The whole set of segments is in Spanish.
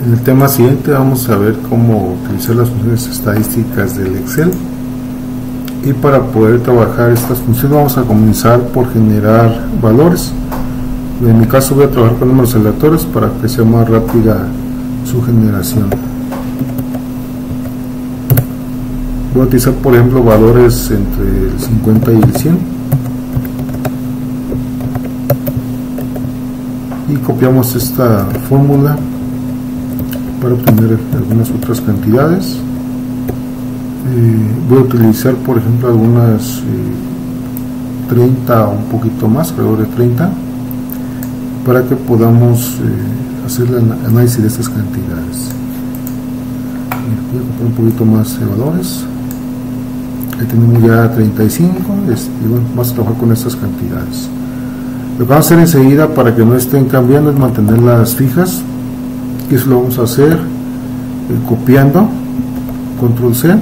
En el tema siguiente vamos a ver cómo utilizar las funciones estadísticas del Excel, y para poder trabajar estas funciones vamos a comenzar por generar valores. En mi caso voy a trabajar con números aleatorios para que sea más rápida su generación. Voy a utilizar, por ejemplo, valores entre el 50 y el 100 y copiamos esta fórmula para obtener algunas otras cantidades. Voy a utilizar, por ejemplo, algunas 30 o un poquito más, alrededor de 30, para que podamos hacer el análisis de estas cantidades. Voy a copiar un poquito más de valores. Ahí tenemos ya 35, y bueno, vamos a trabajar con estas cantidades. Lo que vamos a hacer enseguida para que no estén cambiando es mantenerlas fijas, y eso lo vamos a hacer copiando, control C,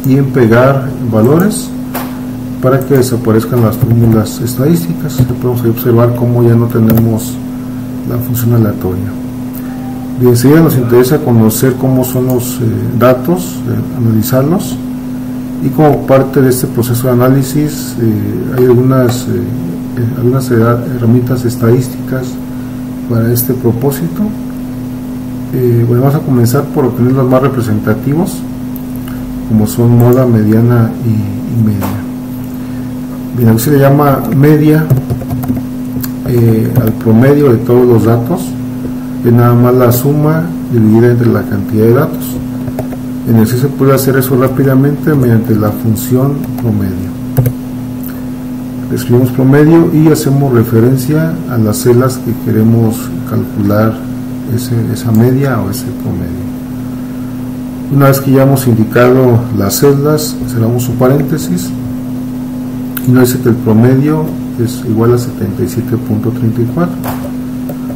y en pegar valores para que desaparezcan las fórmulas estadísticas. Podemos observar cómo ya no tenemos la función aleatoria. Y enseguida nos interesa conocer cómo son los datos, analizarlos, y como parte de este proceso de análisis hay algunas herramientas estadísticas para este propósito. Bueno, vamos a comenzar por obtener los más representativos, como son moda, mediana y media. Bien, aquí se le llama media al promedio de todos los datos, es nada más la suma dividida entre la cantidad de datos. En el C se puede hacer eso rápidamente mediante la función promedio. Escribimos promedio y hacemos referencia a las celdas que queremos calcular esa media o ese promedio. Una vez que ya hemos indicado las celdas, cerramos su paréntesis y nos dice que el promedio es igual a 77.34.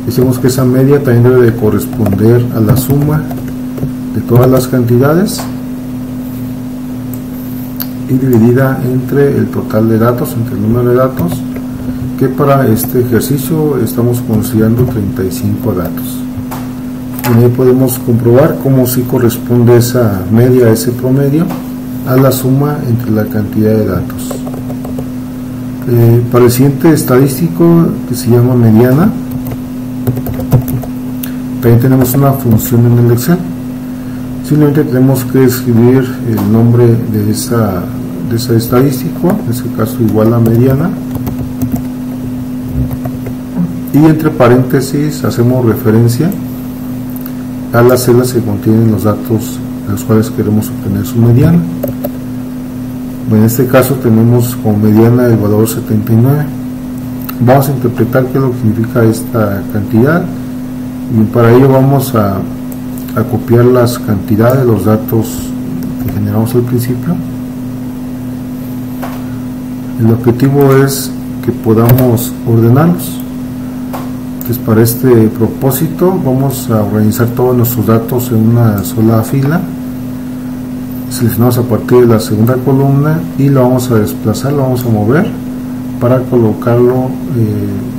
Decimos que esa media también debe de corresponder a la suma de todas las cantidades y dividida entre el total de datos, entre el número de datos, que para este ejercicio estamos considerando 35 datos. Y ahí podemos comprobar cómo sí corresponde esa media, ese promedio, a la suma entre la cantidad de datos. Para el siguiente estadístico, que se llama mediana, también tenemos una función en el Excel. Simplemente tenemos que escribir el nombre de ese estadístico, en este caso igual a mediana, y entre paréntesis hacemos referencia a las celdas que contienen los datos de los cuales queremos obtener su mediana. En este caso tenemos como mediana el valor 79. Vamos a interpretar qué es lo que significa esta cantidad, y para ello vamos a copiar las cantidades de los datos que generamos al principio. El objetivo es que podamos ordenarlos. Entonces, para este propósito vamos a organizar todos nuestros datos en una sola fila. Seleccionamos a partir de la segunda columna y lo vamos a desplazar, lo vamos a mover para colocarlo,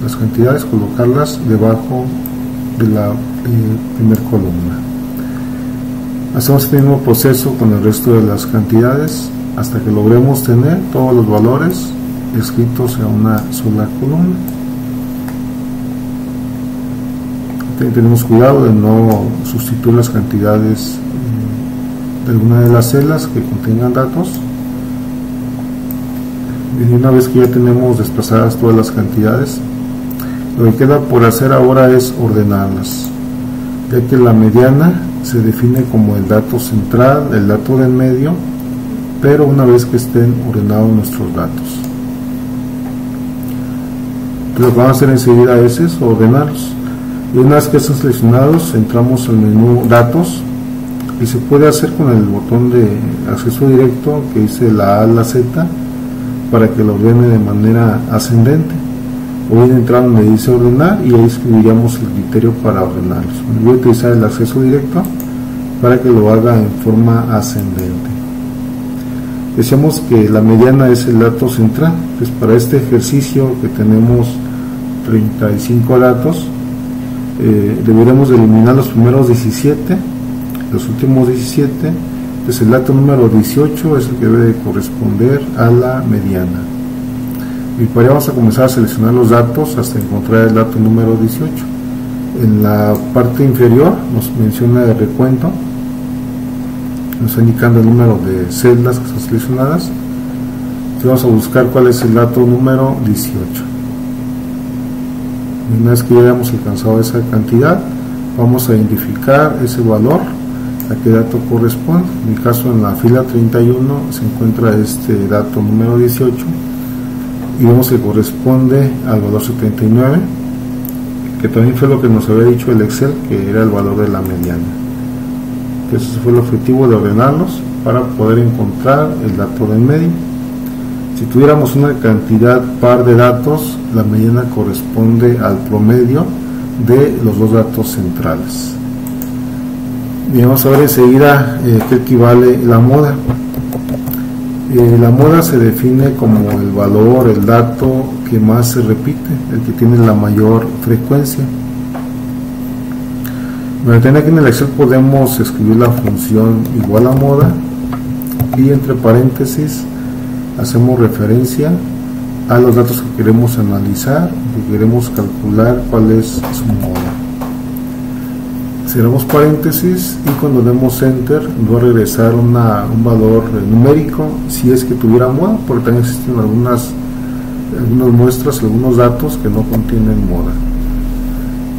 las cantidades, colocarlas debajo de la primera columna. Hacemos el mismo proceso con el resto de las cantidades hasta que logremos tener todos los valores escritos en una sola columna. Tenemos cuidado de no sustituir las cantidades de alguna de las celdas que contengan datos. Y una vez que ya tenemos desplazadas todas las cantidades, lo que queda por hacer ahora es ordenarlas, ya que la mediana se define como el dato central, el dato del medio, pero una vez que estén ordenados nuestros datos. Entonces, lo que vamos a hacer enseguida es ordenarlos. Y una vez que están seleccionados, entramos al menú datos, y se puede hacer con el botón de acceso directo que dice la A a la Z para que lo ordene de manera ascendente, o bien entrar donde dice ordenar y ahí escribiríamos el criterio para ordenarlos. Voy a utilizar el acceso directo para que lo haga en forma ascendente. Decíamos que la mediana es el dato central. Pues para este ejercicio que tenemos 35 datos, deberemos de eliminar los primeros 17, los últimos 17. Entonces el dato número 18 es el que debe de corresponder a la mediana. Y para ello vamos a comenzar a seleccionar los datos hasta encontrar el dato número 18. En la parte inferior nos menciona el recuento, nos está indicando el número de celdas que están seleccionadas. Entonces vamos a buscar cuál es el dato número 18. Y una vez que ya hayamos alcanzado esa cantidad, vamos a identificar ese valor a qué dato corresponde. En mi caso, en la fila 31 se encuentra este dato número 18 y vemos que corresponde al valor 79, que también fue lo que nos había dicho el Excel, que era el valor de la mediana. Entonces ese fue el objetivo de ordenarlos para poder encontrar el dato del medio. Si tuviéramos una cantidad par de datos, la mediana corresponde al promedio de los dos datos centrales. Y vamos a ver enseguida qué equivale la moda. La moda se define como el valor, el dato que más se repite, el que tiene la mayor frecuencia. Bueno, aquí en el Excel podemos escribir la función igual a moda y entre paréntesis hacemos referencia a los datos que queremos analizar, que queremos calcular cuál es su moda. Cerramos paréntesis y cuando demos enter nos va a regresar un valor numérico si es que tuviera moda, porque también existen algunas muestras, algunos datos que no contienen moda.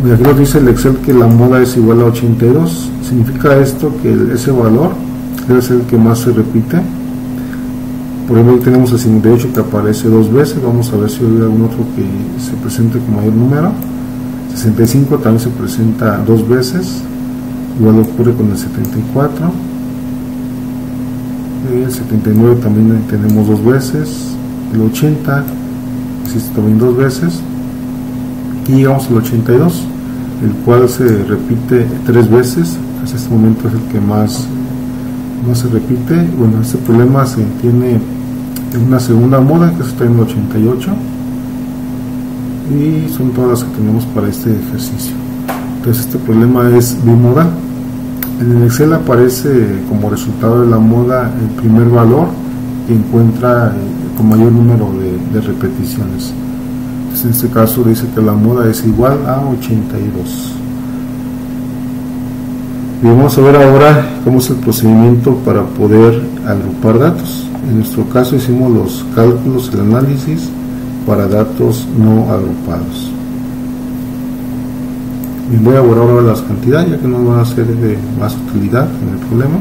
Y aquí nos dice el Excel que la moda es igual a 82. Significa esto que ese valor debe ser el que más se repite. Por ejemplo, aquí tenemos el 58 que aparece dos veces. Vamos a ver si hay algún otro que se presente con mayor número. 65 también se presenta dos veces. Igual ocurre con el 74. El 79 también tenemos dos veces. El 80 existe también dos veces. Y llegamos al 82, el cual se repite tres veces. Hasta este momento es el que más se repite. Bueno, este problema se tiene en una segunda moda, que está en el 88, y son todas las que tenemos para este ejercicio. Entonces este problema es bimodal. En el Excel aparece como resultado de la moda el primer valor que encuentra con mayor número de repeticiones. Entonces en este caso dice que la moda es igual a 82. Y vamos a ver ahora cómo es el procedimiento para poder agrupar datos. En nuestro caso hicimos los cálculos, el análisis para datos no agrupados. Y voy a borrar ahora las cantidades, ya que no van a ser de más utilidad en el problema.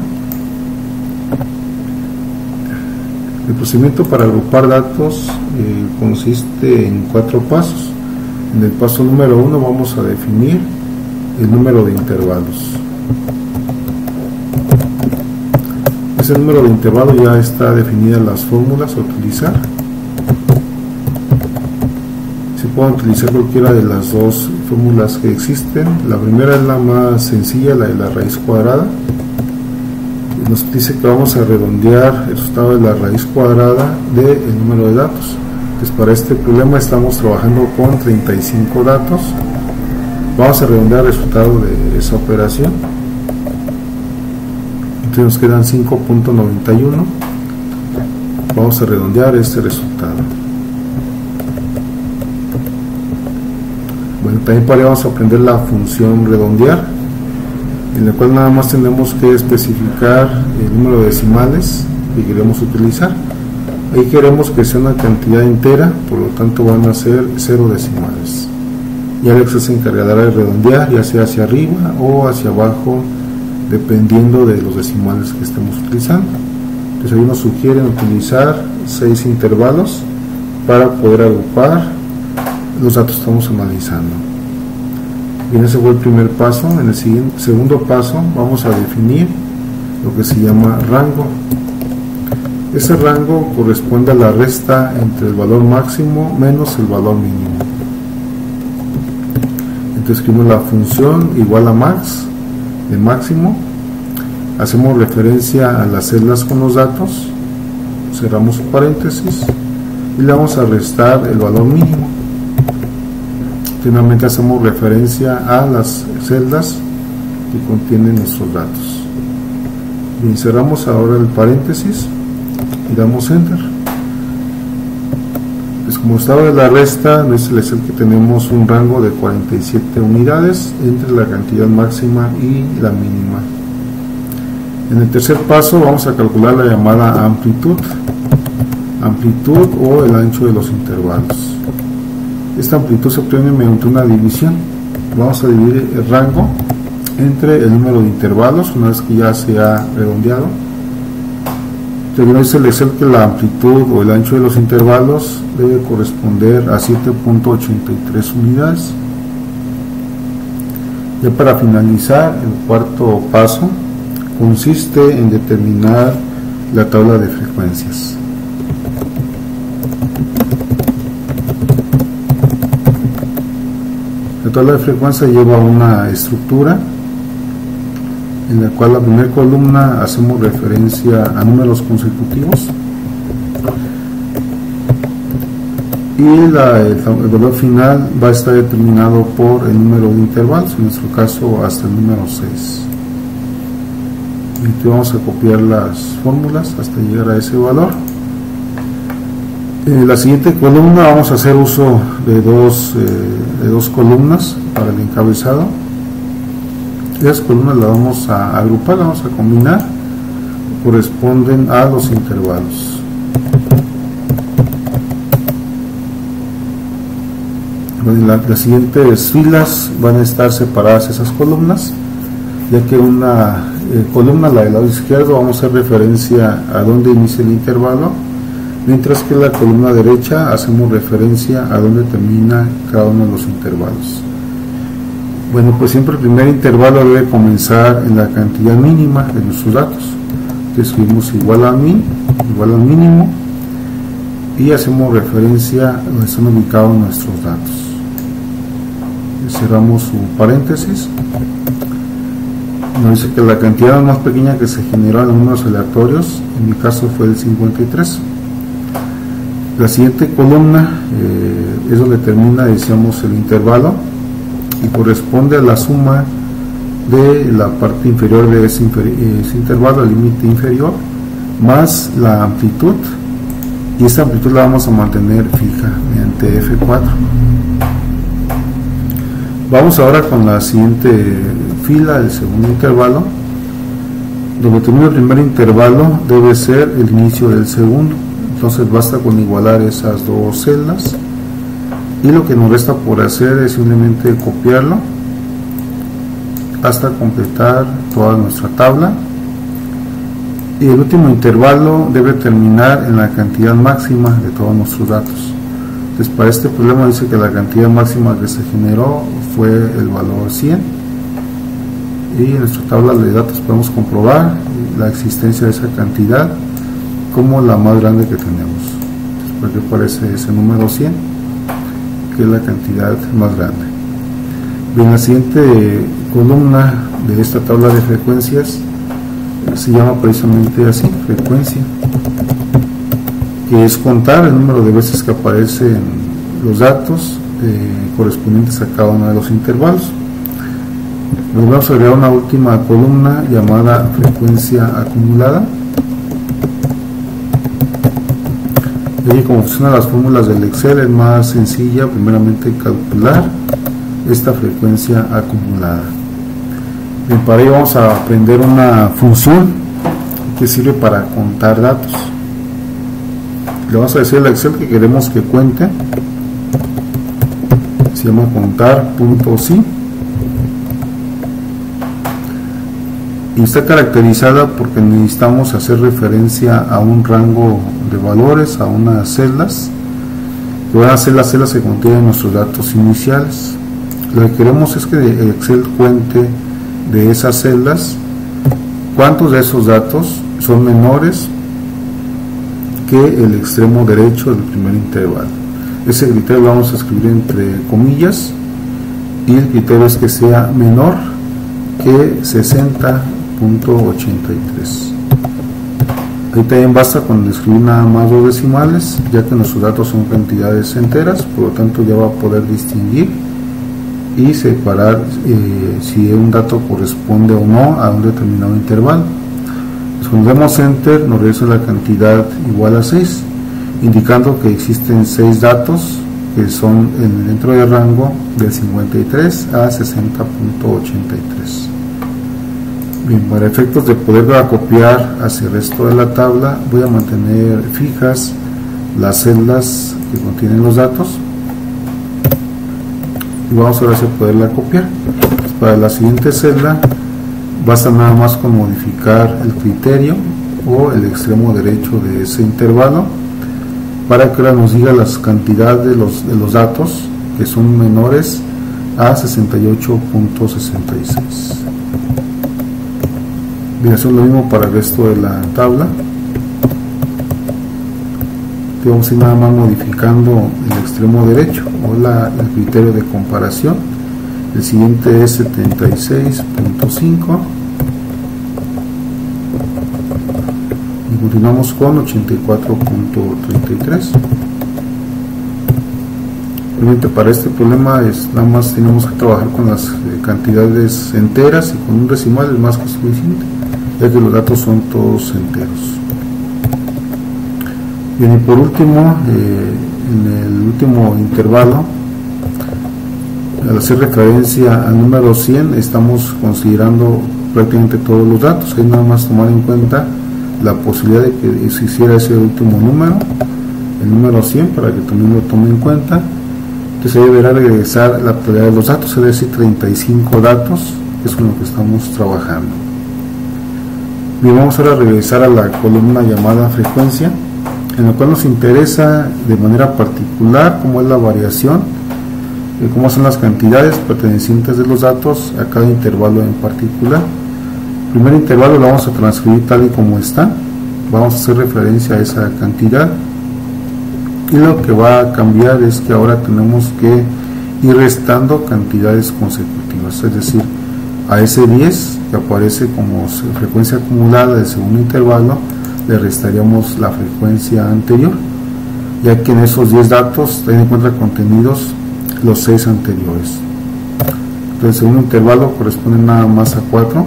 El procedimiento para agrupar datos consiste en 4 pasos. En el paso número 1 vamos a definir el número de intervalos. Ese número de intervalo ya está definida las fórmulas a utilizar. Se pueden utilizar cualquiera de las dos fórmulas que existen. La primera es la más sencilla, la de la raíz cuadrada. Nos dice que vamos a redondear el resultado de la raíz cuadrada del número de datos. Entonces para este problema estamos trabajando con 35 datos. Vamos a redondear el resultado de esa operación. Entonces nos quedan 5.91. Vamos a redondear este resultado. Bueno, también para ello vamos a aprender la función redondear, en la cual nada más tenemos que especificar el número de decimales que queremos utilizar. Ahí queremos que sea una cantidad entera, por lo tanto van a ser 0 decimales. Y Alexa se encargará de redondear, ya sea hacia arriba o hacia abajo, dependiendo de los decimales que estemos utilizando. Entonces ahí nos sugieren utilizar 6 intervalos para poder agrupar los datos que estamos analizando. Bien, ese fue el primer paso. En el segundo paso vamos a definir lo que se llama rango. Ese rango corresponde a la resta entre el valor máximo menos el valor mínimo. Entonces escribimos la función igual a max, de máximo, hacemos referencia a las celdas con los datos, cerramos paréntesis y le vamos a restar el valor mínimo. Finalmente hacemos referencia a las celdas que contienen nuestros datos. Bien, cerramos ahora el paréntesis y damos enter. Pues como estaba de la resta, no es el Excel que tenemos un rango de 47 unidades entre la cantidad máxima y la mínima. En el tercer paso vamos a calcular la llamada amplitud o el ancho de los intervalos. Esta amplitud se obtiene mediante una división. Vamos a dividir el rango entre el número de intervalos una vez que ya se ha redondeado. Dice el Excel que la amplitud o el ancho de los intervalos debe corresponder a 7.83 unidades. Ya para finalizar, el cuarto paso consiste en determinar la tabla de frecuencias. La tabla de frecuencia lleva una estructura en la cual la primera columna hacemos referencia a números consecutivos y el valor final va a estar determinado por el número de intervalos, en nuestro caso hasta el número 6. Y aquí vamos a copiar las fórmulas hasta llegar a ese valor. En la siguiente columna vamos a hacer uso de dos columnas para el encabezado. Esas columnas las vamos a agrupar, vamos a combinar, corresponden a los intervalos. Las siguientes filas van a estar separadas esas columnas, ya que una columna, la del lado izquierdo, vamos a hacer referencia a dónde inicia el intervalo, mientras que la columna derecha hacemos referencia a dónde termina cada uno de los intervalos. Bueno, pues siempre el primer intervalo debe comenzar en la cantidad mínima de nuestros datos. Escribimos igual al mínimo y hacemos referencia a donde están ubicados nuestros datos. Cerramos su paréntesis. Nos dice que la cantidad más pequeña que se generó en números aleatorios, en mi caso fue el 53. La siguiente columna es donde termina, decíamos, el intervalo y corresponde a la suma de la parte inferior de ese intervalo, el límite inferior, más la amplitud, y esta amplitud la vamos a mantener fija mediante F4. Vamos ahora con la siguiente fila, el segundo intervalo. Donde termina el primer intervalo debe ser el inicio del segundo, entonces basta con igualar esas dos celdas y lo que nos resta por hacer es simplemente copiarlo hasta completar toda nuestra tabla, y el último intervalo debe terminar en la cantidad máxima de todos nuestros datos. Entonces, para este problema dice que la cantidad máxima que se generó fue el valor 100, y en nuestra tabla de datos podemos comprobar la existencia de esa cantidad como la más grande que tenemos. Entonces, ¿por qué aparece ese número 100? Que es la cantidad más grande. Bien, la siguiente columna de esta tabla de frecuencias se llama precisamente así, frecuencia, que es contar el número de veces que aparecen los datos correspondientes a cada uno de los intervalos. Luego vamos a agregar una última columna llamada frecuencia acumulada. Y como funcionan las fórmulas del Excel, es más sencilla primeramente calcular esta frecuencia acumulada. Bien, para ello vamos a aprender una función que sirve para contar datos. Le vamos a decir al Excel que queremos que cuente, se llama contar.si, y está caracterizada porque necesitamos hacer referencia a un rango de valores, a unas celdas que van a ser las celdas que contienen nuestros datos iniciales. Lo que queremos es que el Excel cuente de esas celdas cuántos de esos datos son menores que el extremo derecho del primer intervalo. Ese criterio lo vamos a escribir entre comillas, y el criterio es que sea menor que 60.83. Ahí también basta con escribir nada más dos decimales, ya que nuestros datos son cantidades enteras, por lo tanto ya va a poder distinguir y separar si un dato corresponde o no a un determinado intervalo. Pues cuando damos enter nos regresa la cantidad igual a 6, indicando que existen 6 datos que son dentro del rango del 53 a 60.83. Bien, para efectos de poder copiar hacia el resto de la tabla, voy a mantener fijas las celdas que contienen los datos y vamos a ver si poderla copiar. Para la siguiente celda basta nada más con modificar el criterio o el extremo derecho de ese intervalo para que ahora nos diga las cantidades de los datos que son menores a 68.66. Bien, hacer lo mismo para el resto de la tabla. Vamos a ir nada más modificando el extremo derecho o el criterio de comparación. El siguiente es 76.5 y continuamos con 84.33. Realmente para este problema nada más tenemos que trabajar con las cantidades enteras y con un decimal es más que suficiente, ya que los datos son todos enteros. Bien, y por último, en el último intervalo, al hacer referencia al número 100, estamos considerando prácticamente todos los datos. Hay nada más tomar en cuenta la posibilidad de que se hiciera ese último número, el número 100, para que también lo tome en cuenta. Entonces ahí deberá regresar la totalidad de los datos, es decir, 35 datos, que es con lo que estamos trabajando. Bien, vamos ahora a regresar a la columna llamada frecuencia, en la cual nos interesa de manera particular cómo es la variación, cómo son las cantidades pertenecientes de los datos a cada intervalo en particular. El primer intervalo lo vamos a transcribir tal y como está, vamos a hacer referencia a esa cantidad y lo que va a cambiar es que ahora tenemos que ir restando cantidades consecutivas, es decir, a ese 10 que aparece como frecuencia acumulada del segundo intervalo le restaríamos la frecuencia anterior, ya que en esos 10 datos ten en cuenta contenidos los 6 anteriores. Entonces el segundo intervalo corresponde nada más a 4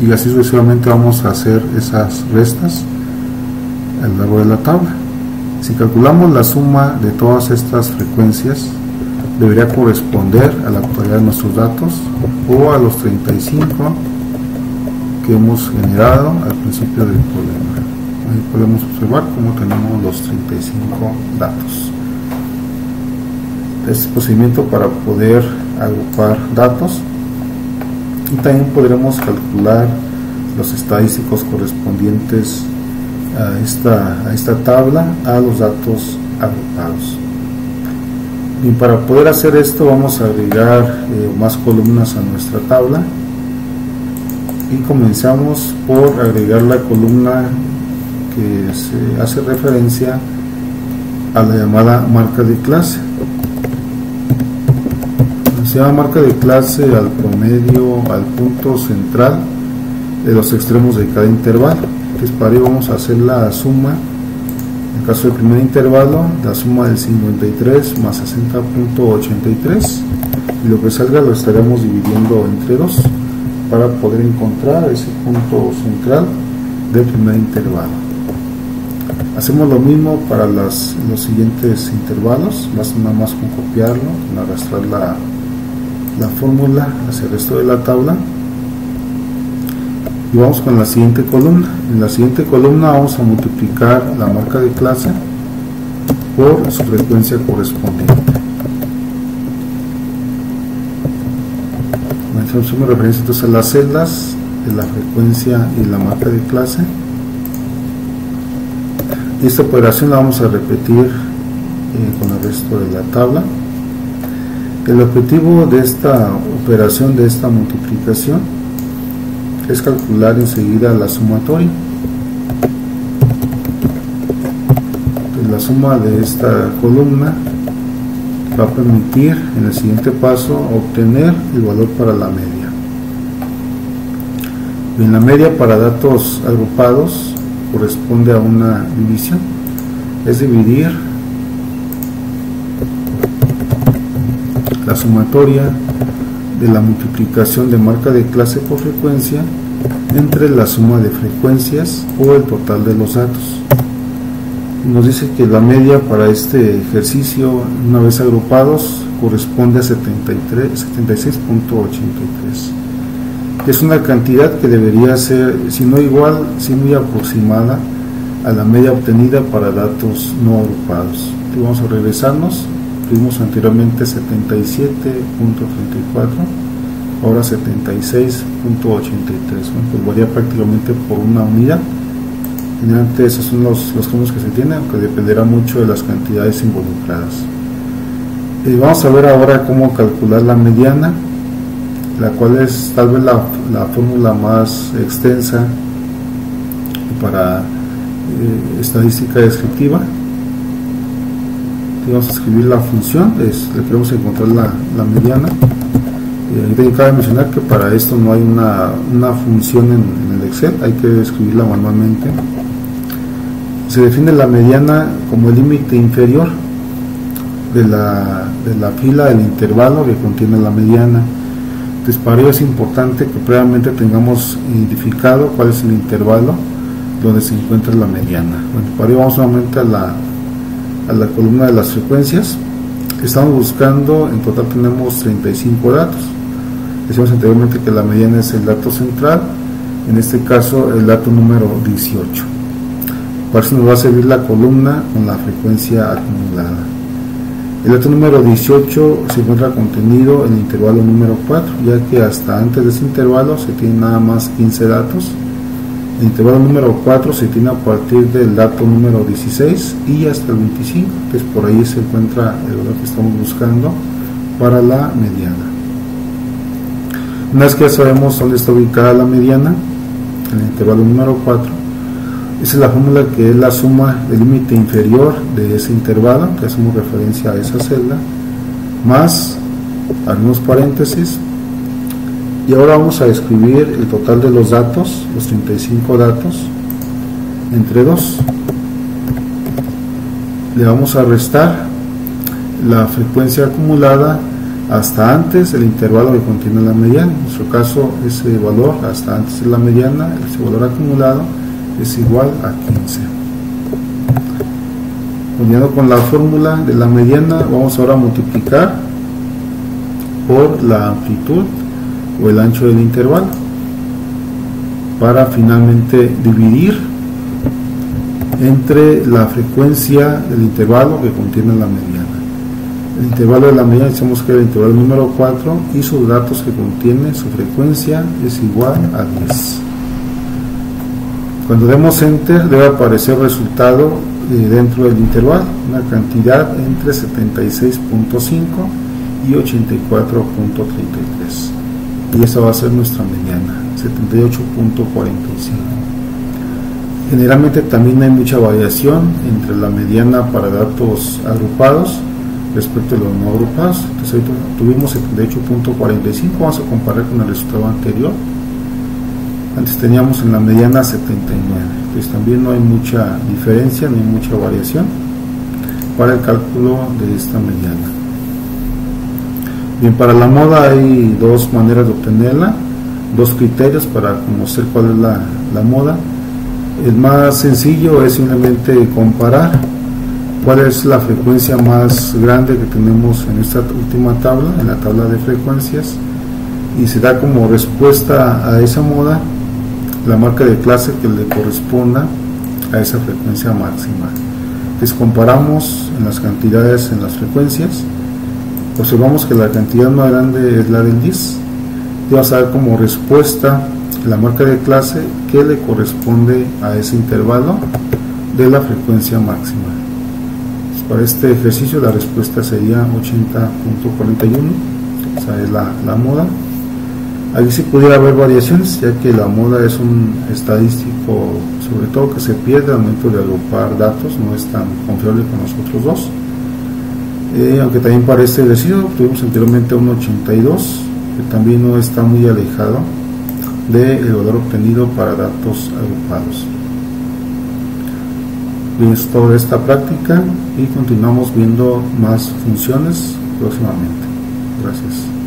y así sucesivamente vamos a hacer esas restas a lo largo de la tabla. Si calculamos la suma de todas estas frecuencias, debería corresponder a la totalidad de nuestros datos o a los 35 que hemos generado al principio del problema. Ahí podemos observar cómo tenemos los 35 datos. Este procedimiento para poder agrupar datos, y también podremos calcular los estadísticos correspondientes a esta tabla, a los datos agrupados. Y para poder hacer esto vamos a agregar más columnas a nuestra tabla y comenzamos por agregar la columna que se hace referencia a la llamada marca de clase. Se llama marca de clase al promedio, al punto central de los extremos de cada intervalo. Entonces para ello vamos a hacer la suma, en el caso del primer intervalo, la suma del 53 más 60.83 y lo que salga lo estaremos dividiendo entre 2 para poder encontrar ese punto central del primer intervalo. Hacemos lo mismo para los siguientes intervalos, basta nada más con copiarlo, con arrastrar la fórmula hacia el resto de la tabla y vamos con la siguiente columna. En la siguiente columna vamos a multiplicar la marca de clase por su frecuencia correspondiente. Hacemos referencia entonces a las celdas de la frecuencia y la marca de clase. Esta operación la vamos a repetir con el resto de la tabla. El objetivo de esta operación, de esta multiplicación, es calcular enseguida la sumatoria. Entonces, la suma de esta columna va a permitir en el siguiente paso obtener el valor para la media. En la media para datos agrupados corresponde a una división, es dividir la sumatoria de la multiplicación de marca de clase por frecuencia entre la suma de frecuencias o el total de los datos. Nos dice que la media para este ejercicio, una vez agrupados, corresponde a 76.83. Es una cantidad que debería ser, si no igual, sí muy aproximada a la media obtenida para datos no agrupados. Aquí vamos a regresarnos. Tuvimos anteriormente 77.34, ahora 76.83. Pues varía prácticamente por una unidad. Generalmente esos son los cálculos que se tienen, aunque dependerá mucho de las cantidades involucradas. Vamos a ver ahora cómo calcular la mediana, la cual es tal vez la fórmula más extensa para estadística descriptiva. Aquí vamos a escribir la función, le queremos encontrar la mediana. Ahorita cabe mencionar que para esto no hay una función en el Excel, hay que escribirla manualmente. Se define la mediana como el límite inferior de la fila del intervalo que contiene la mediana. Entonces, para ello es importante que previamente tengamos identificado cuál es el intervalo donde se encuentra la mediana. Bueno, para ello vamos nuevamente a la columna de las frecuencias. Estamos buscando, en total tenemos 35 datos. Decimos anteriormente que la mediana es el dato central, en este caso el dato número 18. Para eso nos va a servir la columna con la frecuencia acumulada. El dato número 18 se encuentra contenido en el intervalo número 4, ya que hasta antes de ese intervalo se tienen nada más 15 datos. El intervalo número 4 se tiene a partir del dato número 16 y hasta el 25, entonces por ahí se encuentra el valor que estamos buscando para la mediana. Una vez que ya sabemos dónde está ubicada la mediana, en el intervalo número 4, esa es la fórmula que es la suma del límite inferior de ese intervalo, que hacemos referencia a esa celda, más algunos paréntesis, y ahora vamos a escribir el total de los datos, los 35 datos, entre 2. Le vamos a restar la frecuencia acumulada hasta antes del intervalo que contiene la mediana. En nuestro caso, ese valor hasta antes de la mediana, ese valor acumulado, es igual a 15. Continuando con la fórmula de la mediana, vamos ahora a multiplicar por la amplitud o el ancho del intervalo para finalmente dividir entre la frecuencia del intervalo que contiene la mediana. El intervalo de la mediana decimos que es el intervalo número 4 y sus datos que contiene, su frecuencia es igual a 10. Cuando demos Enter debe aparecer el resultado dentro del intervalo, una cantidad entre 76.5 y 84.33. Y esa va a ser nuestra mediana, 78.45. Generalmente también hay mucha variación entre la mediana para datos agrupados respecto a los no agrupados. Entonces ahorita tuvimos 78.45, vamos a comparar con el resultado anterior. Antes teníamos en la mediana 79, entonces también no hay mucha diferencia, no hay mucha variación para el cálculo de esta mediana. Bien, para la moda hay dos maneras de obtenerla, dos criterios para conocer cuál es la moda. El más sencillo es simplemente comparar cuál es la frecuencia más grande que tenemos en esta última tabla, en la tabla de frecuencias, y se da como respuesta a esa moda la marca de clase que le corresponda a esa frecuencia máxima. Entonces comparamos en las cantidades en las frecuencias, observamos que la cantidad más grande es la del 10, y vamos a dar como respuesta la marca de clase que le corresponde a ese intervalo de la frecuencia máxima. Entonces, para este ejercicio la respuesta sería 80.41, esa es la moda. Aquí sí pudiera haber variaciones, ya que la moda es un estadístico, sobre todo que se pierde al momento de agrupar datos, no es tan confiable con los otros dos. Aunque también para este ejercicio tuvimos anteriormente un 82, que también no está muy alejado del valor obtenido para datos agrupados. Bien, es toda esta práctica y continuamos viendo más funciones próximamente. Gracias.